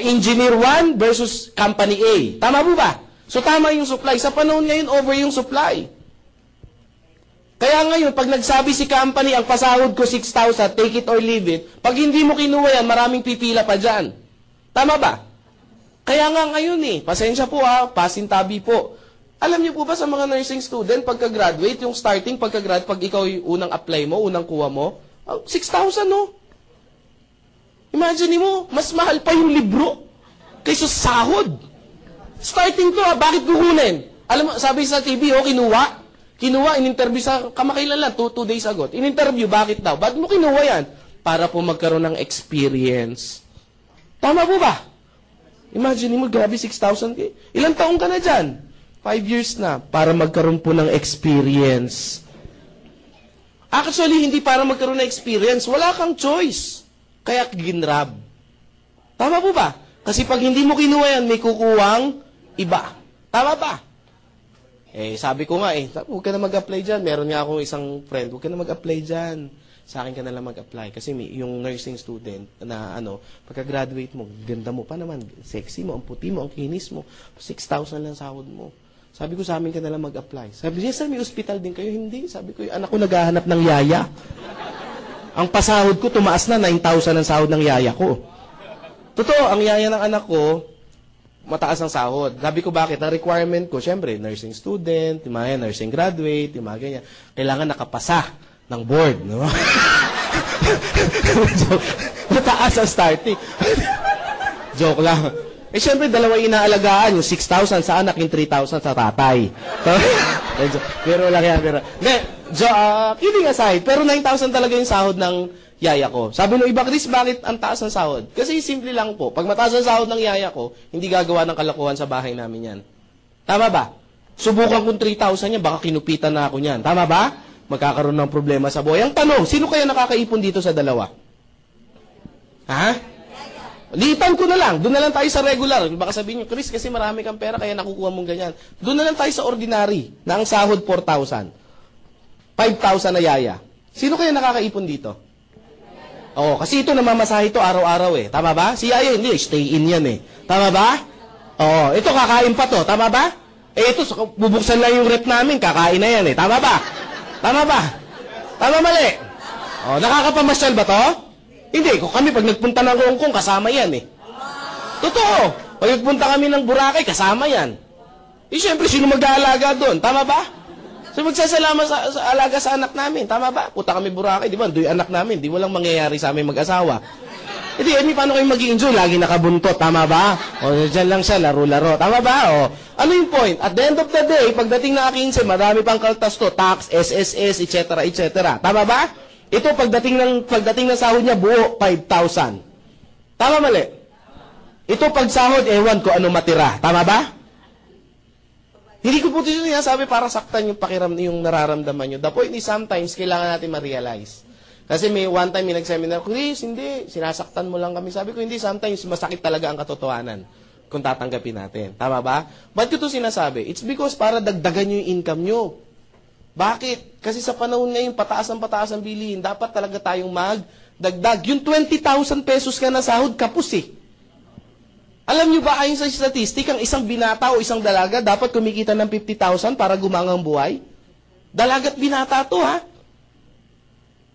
S1: Engineer 1 versus company A. Tama po ba? So tama yung supply. Sa panahon ngayon, over yung supply. Kaya ngayon, pag nagsabi si company, ang pasahod ko 6,000, take it or leave it, pag hindi mo kinuha yan, maraming pipila pa dyan. Tama ba? Kaya nga ngayon pasensya po pasintabi po. Alam niyo po ba sa mga nursing student, pagka-graduate, yung starting pagka-graduate, pag ikaw yung unang apply mo, unang kuha mo, 6,000 no? Imagine mo, mas mahal pa yung libro kaysa sahod. Starting to bakit kukunin? Alam mo, sabi sa TV, kinuha. Kinuha, in-interview sa kamakailan lang, 2 days ago. In-interview, bakit daw? Bakit mo kinuha yan? Para po magkaroon ng experience. Tama po ba? Imagine mo, grabe 6,000. Ilang taong ka na dyan? 5 years na. Para magkaroon po ng experience. Actually, hindi para magkaroon ng experience. Wala kang choice. Kaya ginrab. Tama po ba? Kasi pag hindi mo kinuha yan, may kukuwang iba. Tama ba? Sabi ko nga huwag ka na mag-apply dyan. Meron nga akong isang friend, huwag ka na mag-apply dyan. Sa akin ka na lang mag-apply. Kasi yung nursing student na pagka-graduate mo, ganda mo pa naman, sexy mo, ang puti mo, ang kinis mo, 6,000 lang sahod mo. Sabi ko, sa amin ka na lang mag-apply. Sabi niya, sir, may hospital din kayo? Hindi. Sabi ko, yung anak ko naghahanap ng yaya. Ang pasahod ko, tumaas na 9,000 ang sahod ng yaya ko. Totoo, ang yaya ng anak ko, mataas ang sahod. Sabi ko, bakit? Ang requirement ko, syempre, nursing student, yung mga nursing graduate, yung mga ganyan. Kailangan nakapasa ng board, no? Mataas ang starting. Joke lang. Syempre, dalawa inaalagaan, yung 6,000 sa anak, yung 3,000 sa tatay. Pero lang yan, pero... kidding aside, pero 9,000 talaga yung sahod ng yaya ko. Sabi nung iba, Chris, bakit ang taas ng sahod? Kasi simple lang po. Pag mataas ang sahod ng yaya ko, hindi gagawa ng kalokohan sa bahay namin yan. Tama ba? Subukan kong 3,000 yan, baka kinupitan na ako niyan. Tama ba? Magkakaroon ng problema sa buhay. Ang tanong, sino kaya nakakaipon dito sa dalawa? Ha? Litan ko na lang. Doon na lang tayo sa regular. Baka sabihin nyo, Chris, kasi marami kang pera, kaya nakukuha mong ganyan. Doon na lang tayo sa ordinary, na ang sahod 4,000. 5,000 na yaya. Sino kaya nakakaipon dito? Oo, kasi ito namamasahe ito araw-araw Tama ba? Si yaya hindi, stay in yan Tama ba? Oo, ito kakain pa to. Tama ba? Ito, bubuksan lang yung rep namin, kakain na yan Tama ba? Tama ba? Tama mali? Oo, nakakapamasyal ba to? Hindi, kung kami pag nagpunta ng Hong Kong, kasama yan Totoo. Pag nagpunta kami ng Boracay, kasama yan. Siyempre, sino mag-aalaga doon? Tama ba? So, magsasalamat sa alaga sa anak namin. Tama ba? Puta kami Boracay, di ba? Do'y anak namin. Di walang mangyayari sa aming mag-asawa. Hindi, paano kayo mag-i-enjoy? Lagi nakabuntot. Tama ba? O, dyan lang siya, laro-laro. Tama ba? O, ano yung point? At the end of the day, pagdating na 15, marami pang kaltas to. Tax, SSS, etc., etc. Tama ba? Ito, pagdating ng sahod niya, buo, 5,000. Tama mali? Ito, pag sahod, ewan ko ano matira. Tama ba? Hindi ko po ito sabi para saktan yung yung nararamdaman nyo. The point is sometimes, kailangan natin ma-realize. Kasi may one time, may nag-seminar, Chris, hindi, sinasaktan mo lang kami. Sabi ko, hindi, sometimes masakit talaga ang katotohanan. kung tatanggapin natin. Tama ba? Ba't ko ito sinasabi? It's because para dagdagan nyo yung income nyo. Bakit? Kasi sa panahon ngayon, pataas ang bilihin, dapat talaga tayong magdagdag. Yung 20,000 pesos ka na sahod, kapos eh. Alam nyo ba, ayon sa statistic, ang isang binata o isang dalaga dapat kumikita ng 50,000 para gumangang buhay? Dalagat binata to, ha?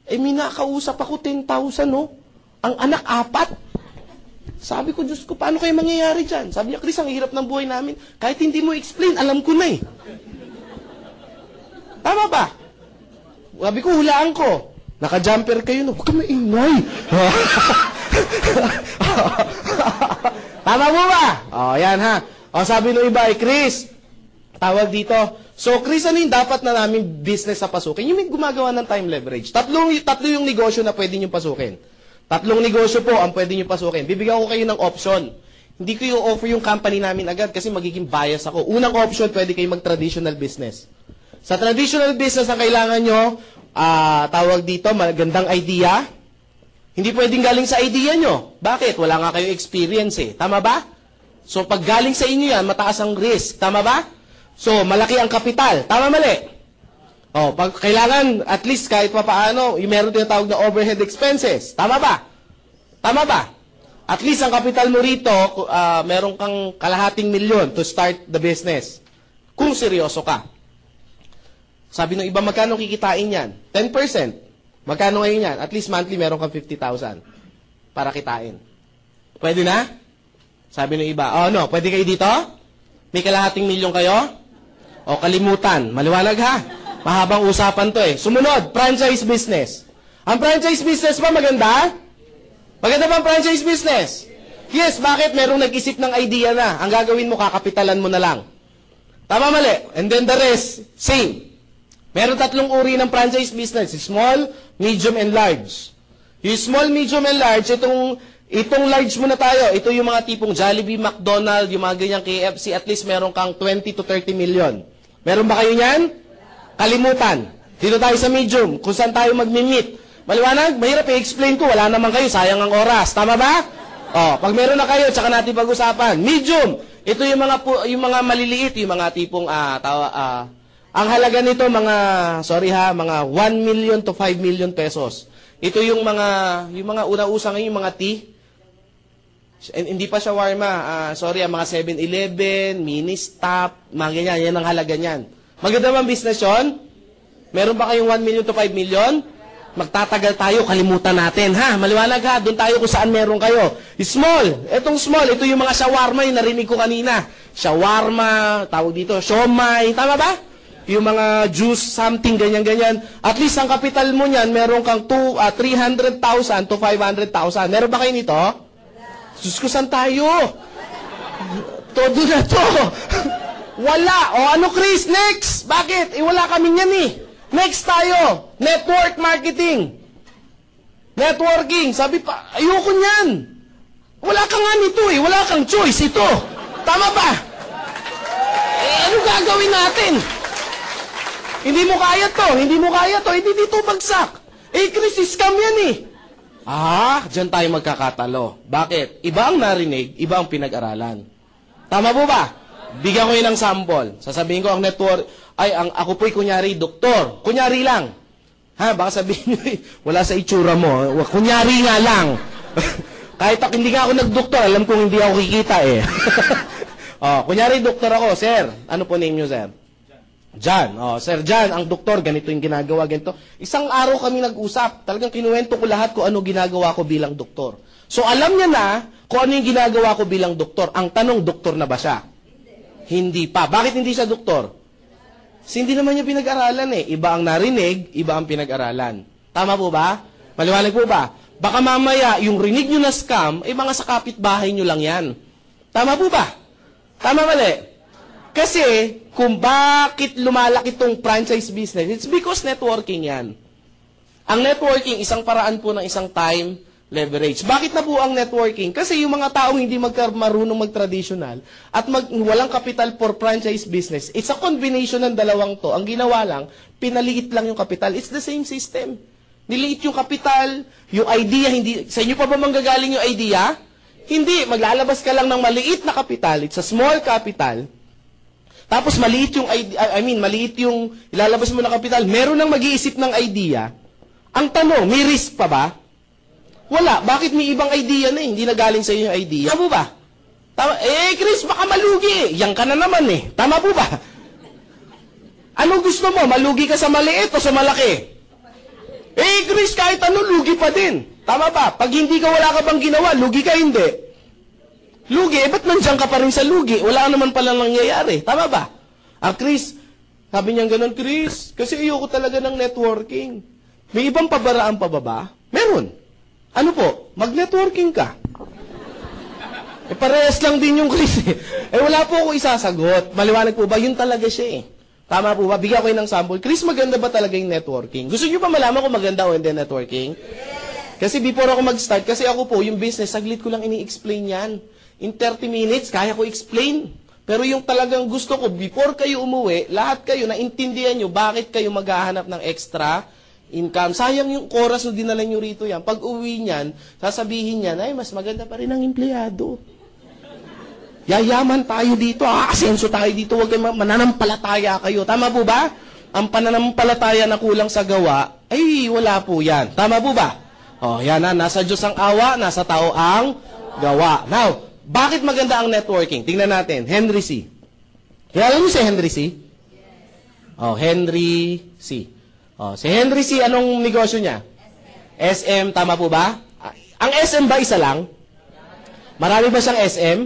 S1: Eh, minakausap ako 10,000, no? Ang anak, 4. Sabi ko, Diyos ko, paano kayo mangyayari dyan? Sabi niya, Chris, ang hirap ng buhay namin. Kahit hindi mo explain, alam ko na eh. Tama ba? Sabi ko, hulaan ko. Naka-jumper kayo, no? Huwag ka maingay. Tama mo ba? O, yan ha. O, sabi ng iba, Chris, tawag dito. So, Chris, ano yung dapat na namin business sa pasukin? Yung may gumagawa ng time leverage. Tatlo yung negosyo na pwede nyo pasukin. 3 negosyo po ang pwede nyo pasukin. Bibigyan ko kayo ng option. Hindi ko yung offer yung company namin agad kasi magiging bias ako. Unang option, pwede kayo mag-traditional business. Sa traditional business, ang kailangan nyo, tawag dito, magandang idea. Hindi pwedeng galing sa idea nyo. Bakit? Wala nga kayo experience eh. Tama ba? So, pag galing sa inyo yan, mataas ang risk. Tama ba? So, malaki ang kapital. Tama mali? O, pag kailangan, at least kahit pa paano, yung meron tinatawag na overhead expenses. Tama ba? Tama ba? At least ang kapital mo rito, meron kang $250,000 to start the business. Kung seryoso ka. Sabi ng iba, magkano kikitain yan? 10%. Magkano ngayon yan? At least monthly meron kang 50,000 para kitain. Pwede na? Sabi ng iba, oh no, pwede kayo dito? May $250,000 kayo? O kalimutan, maliwanag ha? Mahabang usapan to eh. Sumunod, franchise business. Ang franchise business ba maganda? Maganda ba ang franchise business? Yes, bakit? Merong nag-isip ng idea na. Ang gagawin mo, kakapitalan mo na lang. Tama mali? And then the rest, same. Meron 3 uri ng franchise business. Small, medium, and large. Yung small, medium, and large, itong large muna tayo. Ito yung mga tipong Jollibee, McDonald's, yung mga ganyang KFC, at least meron kang 20 to 30 million. Meron ba kayo niyan? Kalimutan. Dito tayo sa medium, kung saan tayo magmi-meet. Maliwanag? Mahirap i-explain ko, wala naman kayo, sayang ang oras. Tama ba? O, pag meron na kayo, tsaka natin pag-usapan. Medium. Ito yung mga maliliit, yung mga tipong, ang halaga nito, mga 1 million to 5 million pesos. Ito yung mga una-usa ngayon, yung mga tea. Hindi pa shawarma, mga 7-Eleven, mini-stop, mga ganyan, yan ang halaga niyan. Maganda bang business yun? Meron ba kayong 1 million to 5 million? Magtatagal tayo, kalimutan natin, ha? Maliwanag ha, doon tayo kung saan meron kayo. Small, etong small, ito yung mga shawarma, yung narinig ko kanina. Shawarma, tawag dito, siomay, tama ba? Yung mga juice, something, ganyan-ganyan. At least ang kapital mo niyan, meron kang 300,000 to 500,000. Meron ba kayo nito? Sus ko, saan tayo? Todo na to. Wala. O ano, Chris? Next. Bakit? Wala kami niyan eh. Next tayo. Network marketing. Networking. Sabi pa, ayoko niyan. Wala ka nga nito eh. Wala kang choice ito. Tama ba? Ano gagawin natin? Hindi mo kaya to. Hindi mo kaya to. Hindi dito bagsak. Chris, scam yan eh. Diyan tayo magkakatalo. Bakit? Iba ang narinig, iba ang pinag-aralan. Tama po ba? Bigyan ko yun ng sample. Sasabihin ko ang network, ako po'y kunyari doktor. Kunyari lang. Baka sabihin nyo, wala sa itsura mo. Kunyari nga lang. Kahit hindi nga ako nagdoktor, alam kong hindi ako kikita eh. Kunyari doktor ako, sir. Ano po name nyo, sir? John. Sir John, ang doktor, ganito yung ginagawa, ganito. Isang araw kami nag-usap. Talagang kinuwento ko lahat kung ano ginagawa ko bilang doktor. So alam niya na kung ano yung ginagawa ko bilang doktor. Ang tanong, doktor na ba siya? Hindi pa. Bakit hindi siya doktor? Kasi hindi naman niya pinag-aralan eh. Iba ang narinig, iba ang pinag-aralan. Tama po ba? Maliwanag po ba? Baka mamaya, yung rinig nyo na scam, mga sa kapitbahay nyo lang yan. Tama po ba? Tama mali? Kasi, kung bakit lumalaki itong franchise business, it's because networking yan. Ang networking, isang paraan po ng isang time leverage. Bakit na po ang networking? Kasi yung mga taong hindi marunong mag-traditional at walang capital for franchise business, it's a combination ng dalawang to. Ang ginawa lang, pinaliit lang yung capital. It's the same system. Niliit yung capital, yung idea, hindi, sa inyo pa ba manggagaling yung idea? Hindi, maglalabas ka lang ng maliit na kapital, it's a small capital, tapos maliit yung maliit yung ilalabas mo na kapital, meron nang mag-iisip ng idea. Ang tanong, may risk pa ba? Wala. Bakit may ibang idea na hindi na galing sa iyo yung idea? Tama po ba? Tama. Chris, baka malugi. Yan ka na naman eh. Tama po ba? Anong gusto mo? Malugi ka sa maliit o sa malaki? Chris, kahit ano, lugi pa din. Tama ba? Pag hindi ka, wala ka bang ginawa, lugi ka hindi. Lugi, ba't nandiyan ka pa rin sa lugi? Wala naman pala nangyayari. Tama ba? Chris, sabi niya gano'n, Chris, kasi ayoko talaga ng networking. May ibang pabaraan pa ba? Meron. Ano po? Mag-networking ka. Parehas lang din yung Chris eh. Wala po ako isasagot. Maliwanag po ba? Yun talaga siya eh. Tama po ba? Bigyan ko ng sample. Chris, maganda ba talaga yung networking? Gusto niyo pa malaman kung maganda o hindi networking? Kasi before ako mag-start, kasi ako po, yung business, saglit ko lang ini-explain yan. In 30 minutes, kaya ko explain. Pero yung talagang gusto ko, before kayo umuwi, lahat kayo, naintindihan nyo, bakit kayo maghahanap ng extra income. Sayang yung oras na dinala nyo rito yan. Pag uwi niyan, sasabihin niyan, ay, mas maganda pa rin ang empleyado. Yayaman tayo dito, asenso tayo dito, huwag kayo mananampalataya kayo. Tama po ba? Ang pananampalataya na kulang sa gawa, ay, wala po yan. Tama po ba? Yan na, nasa Diyos ang awa, nasa tao ang gawa. Now, bakit maganda ang networking? Tingnan natin, Henry C. Kilala niyo si Henry C? Henry C. Si Henry C, anong negosyo niya? SM, tama po ba? Ang SM ba isa lang? Marami ba siyang SM?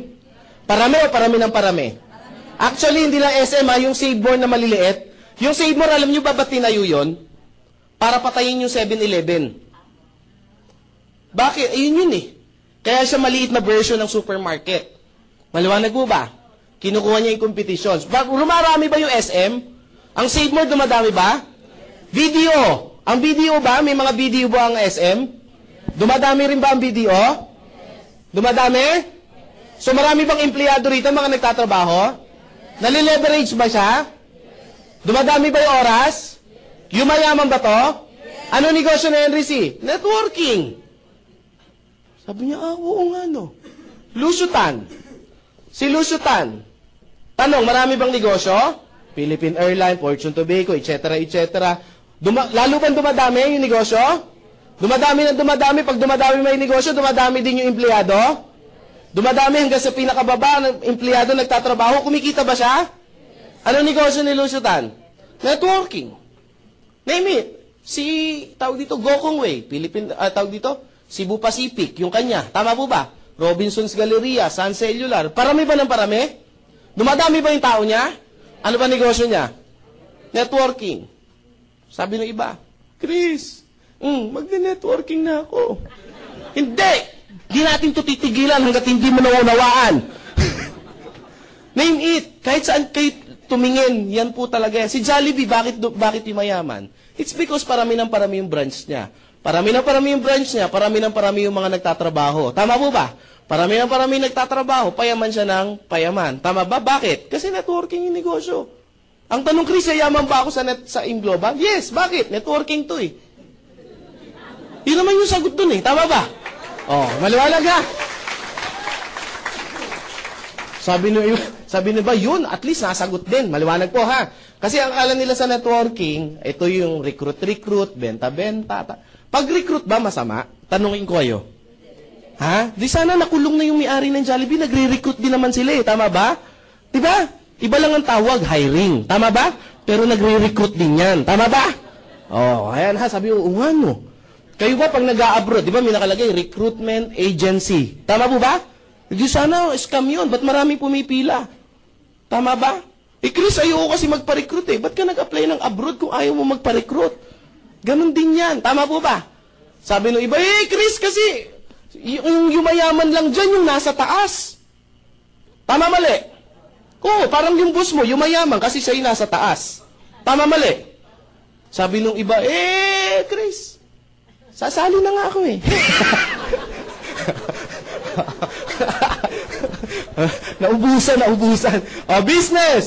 S1: Parami o parami ng parami? Actually, hindi lang SM yung Save-More na maliliit. Yung Save-More, alam niyo ba ba't tinayo yun? Para patayin yung 7-Eleven. Bakit? Ayun yun eh. Kaya siya maliit na version ng supermarket. Maliwanag po ba? Kinukuha niya yung competitions. Rumarami ba yung SM? Ang Save-More dumadami ba? Video. Ang video ba? May mga video ba ang SM? Dumadami rin ba ang video? Dumadami? So marami bang empleyado rito, mga nagtatrabaho? Nalileverage ba siya? Dumadami ba yung oras? Yumayaman ba to? Ano negosyo na Henry C? Networking. Sabi niya, oo nga no. Lucio Tan. Si Lucio Tan. Tanong, marami bang negosyo? Philippine Airlines, Fortune Tobacco, etc., etc. Lalo bang dumadami yung negosyo? Dumadami ng dumadami. Pag dumadami may negosyo, dumadami din yung empleyado? Dumadami hanggang sa pinakababa ng empleyado nagtatrabaho. Kumikita ba siya? Ano negosyo ni Lucio Tan? Networking. Name it. Tawag dito, Gokong Way. Tawag dito, Cebu Pacific, yung kanya. Tama po ba? Robinson's Galleria, Sun Cellular. Parami ba ng parami? Dumadami ba yung tao niya? Ano ba negosyo niya? Networking. Sabi ng iba, Chris, magne-networking na ako. Hindi! Di natin ito titigilan hanggat hindi mo naunawaan. Name it. Kahit saan kayo tumingin, yan po talaga yan. Si Jollibee, bakit yung mayaman? It's because parami ng parami yung branch niya. Parami ng parami yung branch niya, parami ng parami yung mga nagtatrabaho. Tama po ba? Parami ng parami nagtatrabaho, payaman siya ng payaman. Tama ba? Bakit? Kasi networking yung negosyo. Ang tanong, Chris, yayaman ba ako sa Global? Yes, bakit? Networking to eh. Yun naman yung sagot dun eh. Tama ba? Maliwanag ha? Sabi nyo ba, yun, at least nasagot din. Maliwanag po ha? Kasi ang akala nila sa networking, ito yung recruit, benta-benta. Pag-recruit ba masama? Tanungin ko kayo. Ha? Di sana nakulong na yung may-ari ng Jollibee, nagre-recruit din naman sila eh. Tama ba? Diba? Iba lang ang tawag, hiring. Tama ba? Pero nagre-recruit din yan. Tama ba? Ayan ha, sabi ko, no. Kayo ba pag nag-a-abroad, di ba may nakalagay, recruitment agency. Tama po ba? Di sana, scam yun. Ba't marami pumipila? Tama ba? Chris, ayoko kasi magpa-recruit eh. Ba't ka nag-apply ng abroad kung ayaw mo magpa-recruit? Ganon din yan. Tama po ba? Sabi nung iba, Chris, kasi yung yumayaman lang dyan, yung nasa taas. Tama mali? Oo, parang yung boss mo, yumayaman kasi siya yung nasa taas. Tama mali? Sabi nung iba, Chris, sasali na nga ako eh. Naubusan. Business!